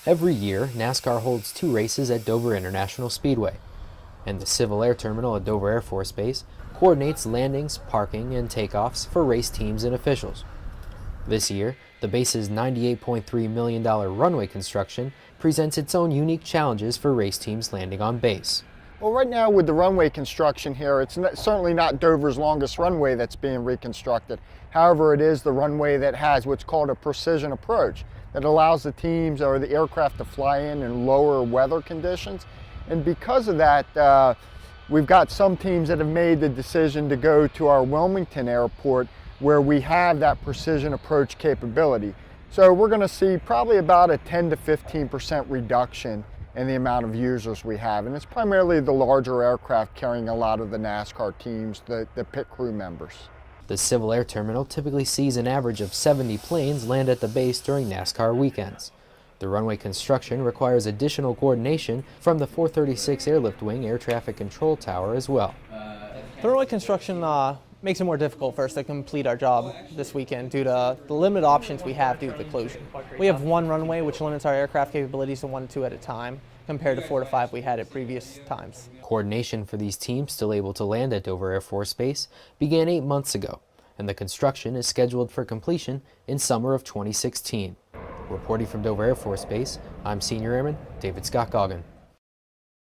Every year, NASCAR holds 2 races at Dover International Speedway, and the Civil Air Terminal at Dover Air Force Base coordinates landings, parking, and takeoffs for race teams and officials. This year, the base's $98.3 million runway construction presents its own unique challenges for race teams landing on base. Well, right now with the runway construction here, it's certainly not Dover's longest runway that's being reconstructed. However, it is the runway that has what's called a precision approach that allows the teams or the aircraft to fly in lower weather conditions. And because of that, we've got some teams that have made the decision to go to our Wilmington airport where we have that precision approach capability. So we're going to see probably about a 10 to 15% reduction in the amount of users we have. And it's primarily the larger aircraft carrying a lot of the NASCAR teams, the pit crew members. The Civil Air Terminal typically sees an average of 70 planes land at the base during NASCAR weekends. The runway construction requires additional coordination from the 436 Airlift Wing Air Traffic Control Tower as well. The runway construction makes it more difficult for us to complete our job this weekend due to the limited options we have due to the closure. We have one runway, which limits our aircraft capabilities to 1 to 2 at a time, compared to 4 to 5 we had at previous times. Coordination for these teams still able to land at Dover Air Force Base began 8 months ago, and the construction is scheduled for completion in summer of 2016. Reporting from Dover Air Force Base, I'm Senior Airman David Scott Goggin.